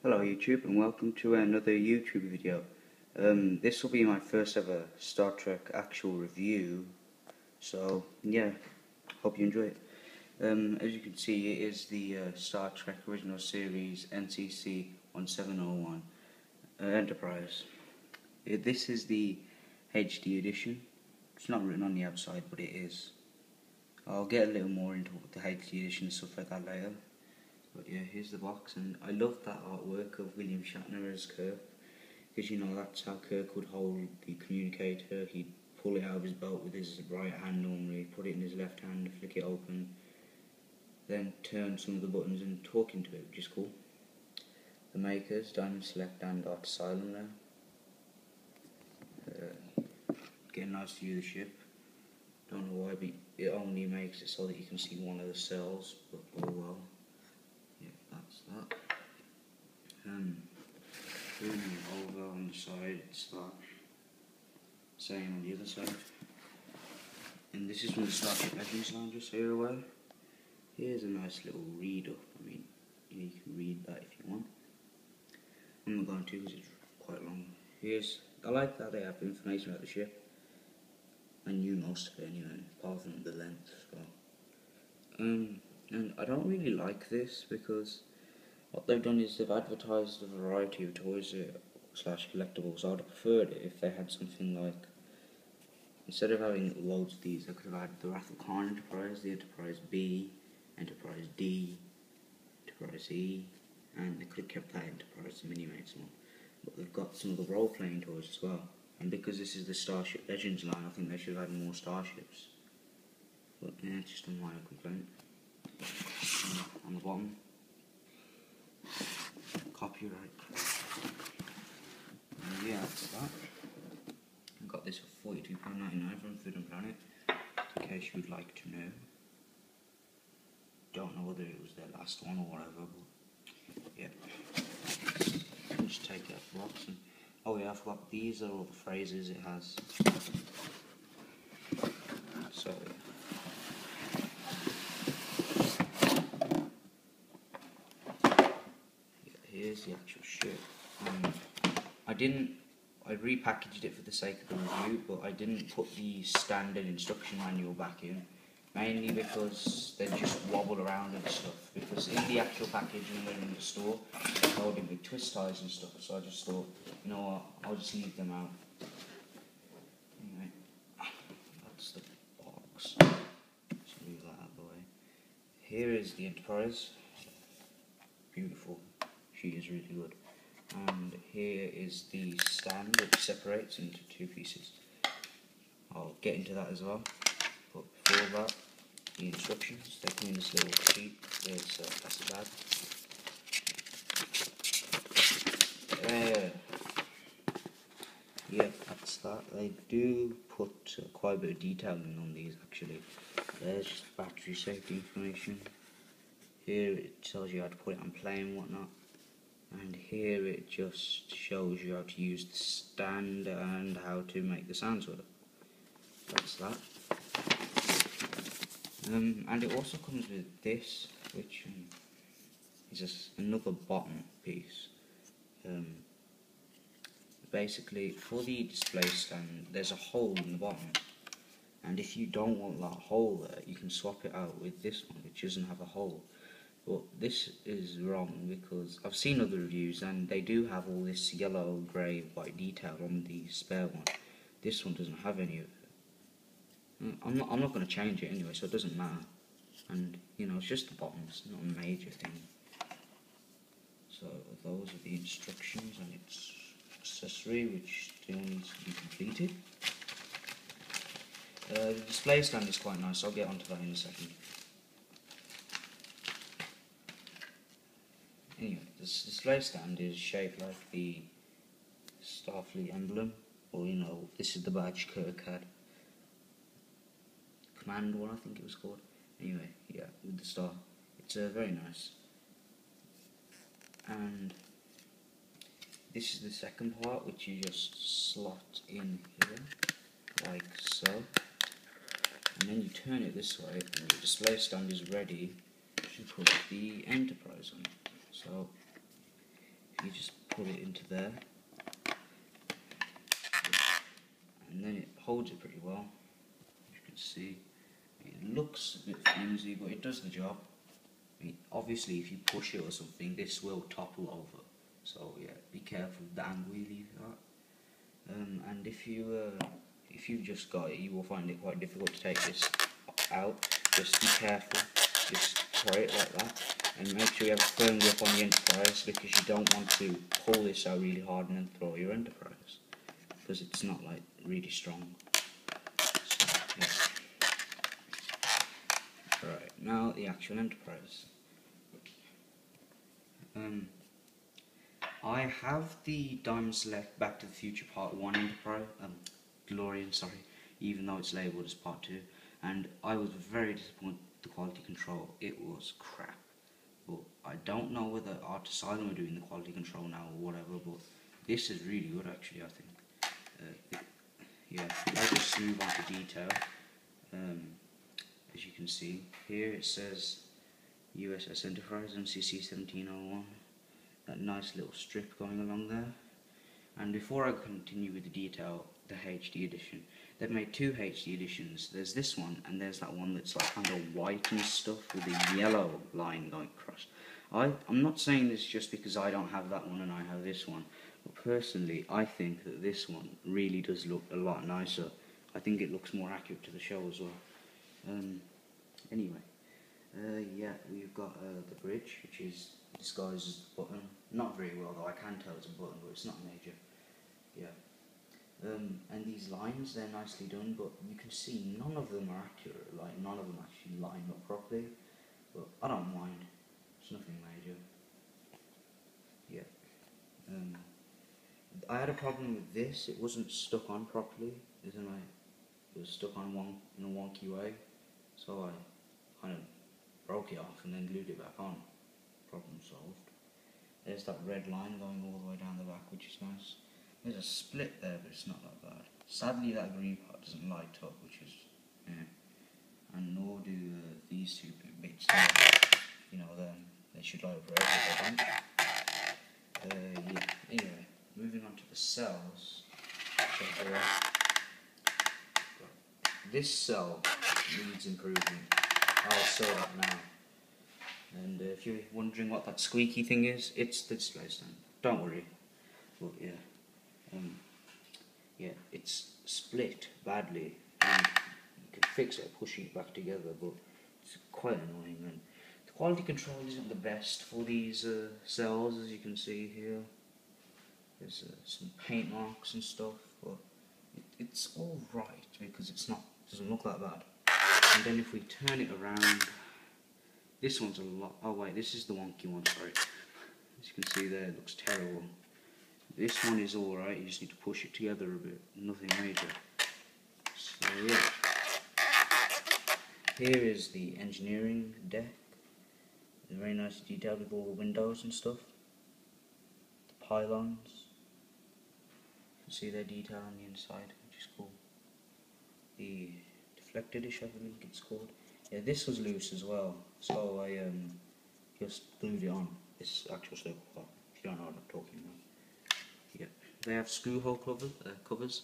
Hello YouTube and welcome to another YouTube video. This will be my first ever Star Trek actual review, so yeah, hope you enjoy it. As you can see, it is the Star Trek original series NCC 1701 Enterprise. This is the HD edition. It's not written on the outside, but it is. I'll get a little more into the HD edition and stuff like that later. But yeah, here's the box, and I love that artwork of William Shatner as Kirk, because you know that's how Kirk would hold the communicator. He'd pull it out of his belt with his right hand normally, put it in his left hand, flick it open, then turn some of the buttons and talk into it, which is cool. The makers, Diamond Select and Art Asylum there. Get a nice view of the ship. Don't know why, but it only makes it so that you can see one of the cells, but oh well. Yeah, that's that. Moving over on the side, it's that. Same on the other side. And this is from the Starship Legends line, just so you're aware. Here's a nice little read up. I mean, you can read that if you want. I'm not going to because it's quite long. I like that they have information about the ship. I knew most of it anyway, apart from the length as well. And I don't really like this because what they've done is they've advertised a variety of toys slash collectibles. I would have preferred it if they had something like, instead of having loads of these, they could have had the Wrath of Khan Enterprise, the Enterprise B, Enterprise D, Enterprise E, and they could have kept that Enterprise Mini-Mates one. But they've got some of the role-playing toys as well. And because this is the Starship Legends line, I think they should have had more starships. But yeah, it's just a minor complaint. On the bottom, copyright. And yeah, that's that. I got this for £42.99 from Food and Planet, in case you would like to know. Don't know whether it was their last one or whatever, but yeah. I'll just take that box and oh yeah, I forgot, these are all the phrases it has. So yeah, here's the actual ship. I repackaged it for the sake of the review, but I didn't put the standard instruction manual back in, mainly because they just wobble around and stuff. Because in the actual packaging when in the store, they hold it with twist ties and stuff, so I just thought, you know what, I'll just leave them out. Anyway, that's the box. Just move that out of the way. Here is the Enterprise. Beautiful. She is really good. And here is the stand which separates into two pieces. I'll get into that as well. But before that, the instructions. They come in this little sheet. There's a plastic bag. Yeah, that's that. They do put quite a bit of detailing on these actually. There's just battery safety information. Here it tells you how to put it on play and whatnot. And here it just shows you how to use the stand and how to make the sounds with it. That's that. And it also comes with this, which is just another bottom piece. Basically, for the display stand, there's a hole in the bottom, and if you don't want that hole there, you can swap it out with this one, which doesn't have a hole. But this is wrong because I've seen other reviews and they do have all this yellow, grey, white detail on the spare one. This one doesn't have any of it. I'm not going to change it anyway, so it doesn't matter. And you know, it's just the bottom, it's not a major thing. So those are the instructions and its accessory, which still needs to be completed. The display stand is quite nice. I'll get onto that in a second. Anyway, this display stand is shaped like the Starfleet emblem, or you know, this is the badge Kirk had. Command one, I think it was called. Anyway, yeah, with the star. It's very nice. And this is the second part, which you just slot in here, like so. And then you turn it this way, and the display stand is ready to put the Enterprise on. So, if you just put it into there, and then it holds it pretty well. As you can see, it looks a bit flimsy, but it does the job. I mean, obviously, if you push it or something, this will topple over. So yeah, be careful with the angle you leave it at. And if you've just got it, you will find it quite difficult to take this out. Just be careful. Just try it like that, and make sure you have a firm grip on the Enterprise, because you don't want to pull this out really hard and then throw your Enterprise, because it's not like really strong. So, yeah. Right, now the actual Enterprise. I have the Diamond Select Back to the Future Part 1 Enterprise, DeLorean, sorry, even though it's labelled as Part 2, and I was very disappointed with the quality control. It was crap. But I don't know whether Art Asylum are doing the quality control now or whatever, but this is really good actually, I think. Yeah, I'll just move on to detail. As you can see, here it says U.S.S. Enterprise, NCC 1701. That nice little strip going along there. And before I continue with the detail, the HD edition, they've made two HD editions. There's this one, and there's that one that's like kind of white and stuff with a yellow line going across. I'm not saying this just because I don't have that one and I have this one, but personally I think that this one really does look a lot nicer. I think it looks more accurate to the show as well. Anyway, yeah, we've got the bridge, which is disguised as the button. Not very well though, I can tell it's a button, but it's not major. Yeah. And these lines, they're nicely done, but you can see none of them are accurate, like none of them actually line up properly, but I don't mind, it's nothing major. Yeah. I had a problem with this, it wasn't stuck on properly, it was stuck on in a wonky way, so I kind of broke it off and then glued it back on. Problem solved. There's that red line going all the way down the back, which is nice. There's a split there, but it's not that bad. Sadly, that green part doesn't light up, which is, yeah. And nor do these two bits there. You know, they should light up red, but they don't. Yeah. Anyway, moving on to the cells. So this cell needs improvement. I'll show that now. And if you're wondering what that squeaky thing is, it's the display stand. Don't worry. But yeah. Yeah, it's split badly, and you can fix it pushing it back together, but it's quite annoying, and the quality control isn't the best for these cells, as you can see here. There's some paint marks and stuff, but it's alright, because doesn't look that bad. And then if we turn it around, this one's a lot, oh wait, this is the wonky one, sorry. As you can see there, it looks terrible. This one is alright, you just need to push it together a bit, nothing major. So yeah. Here is the engineering deck. It's very nice detailed with all the windows and stuff. The pylons. You can see their detail on the inside, which is cool. The deflector dish, I believe it's called. Yeah, this was loose as well, so I just glued it on. This actual circle part, if you don't know what I'm talking about. Yeah, they have screw hole covers.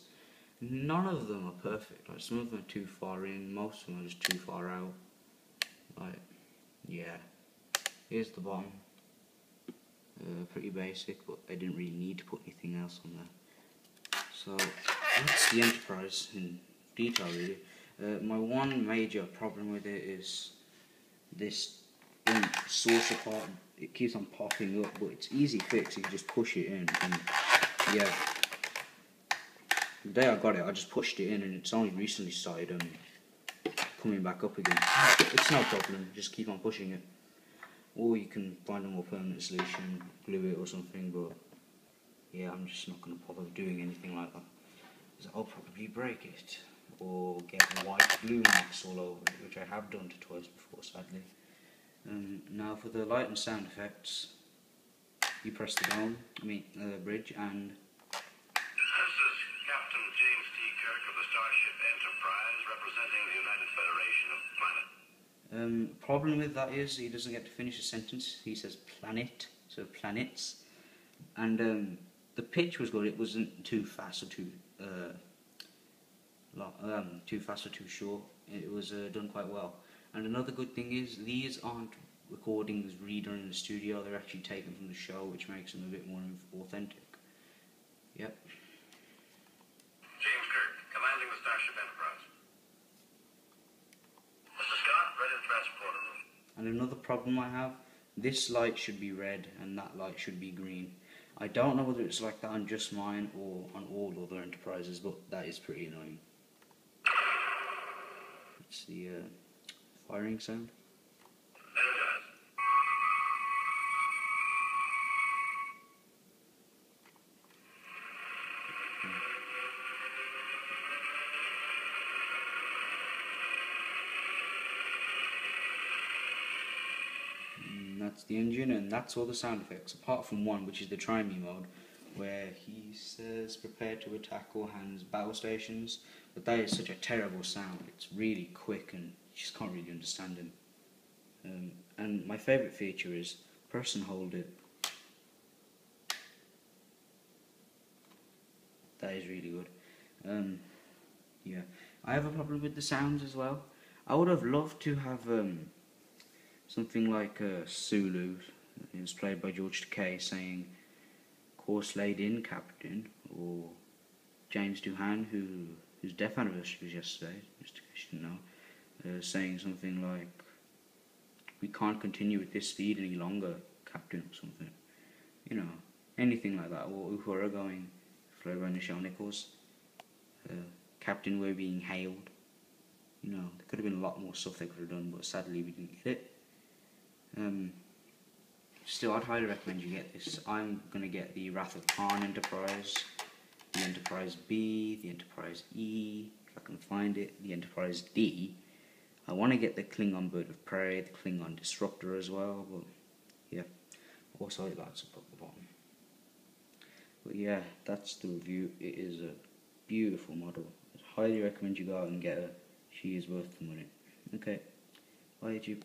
None of them are perfect. Like, some of them are too far in, most of them are just too far out. Like, yeah. Here's the bottom. Pretty basic, but I didn't really need to put anything else on there. So that's the Enterprise in detail, really. My one major problem with it is this saucer part. It keeps on popping up, but it's easy fix. You can just push it in, and yeah. The day I got it, I just pushed it in, and it's only recently started coming back up again. It's no problem. Just keep on pushing it, or you can find a more permanent solution, glue it or something. But yeah, I'm just not going to bother doing anything like that, because I'll probably break it or get white glue marks all over it, which I have done to toys before, sadly. Now for the light and sound effects, you press the bridge, and this is Captain James T. Kirk of the Starship Enterprise, representing the United Federation of Planets. Problem with that is he doesn't get to finish a sentence. He says planet, so planets. and the pitch was good. It wasn't too fast or too fast or too short. It was done quite well. And another good thing is these aren't recordings redone in the studio. They're actually taken from the show, which makes them a bit more authentic. Yep. James Kirk, commanding the Starship Enterprise. Mr. Scott, ready to transport room. And another problem I have, this light should be red and that light should be green. I don't know whether it's like that on just mine or on all other Enterprises, but that is pretty annoying. It's the firing sound. Energize. That's the engine, and that's all the sound effects, apart from one, which is the try me mode, where he says prepare to attack all hands battle stations, but that is such a terrible sound. It's really quick and you just can't really understand him. And my favourite feature is press and hold it. That is really good. Yeah, I have a problem with the sounds as well. I would have loved to have something like Sulu, it was played by George Takei, saying "Course laid in, Captain," or James Doohan, whose death anniversary was yesterday, just in case you didn't know, saying something like, "We can't continue at this speed any longer, Captain," or something. You know, anything like that. Or Uhura going, played by Nichelle Nichols, "Captain, we're being hailed." You know, there could have been a lot more stuff they could have done, but sadly we didn't get it. Still, I'd highly recommend you get this. I'm going to get the Wrath of Khan Enterprise, the Enterprise B, the Enterprise E, if I can find it, the Enterprise D. I want to get the Klingon Bird of Prey, the Klingon Disruptor as well, but yeah, also it lights up at the bottom. But yeah, that's the review. It is a beautiful model. I'd highly recommend you go out and get her. She is worth the money. Okay, bye YouTube.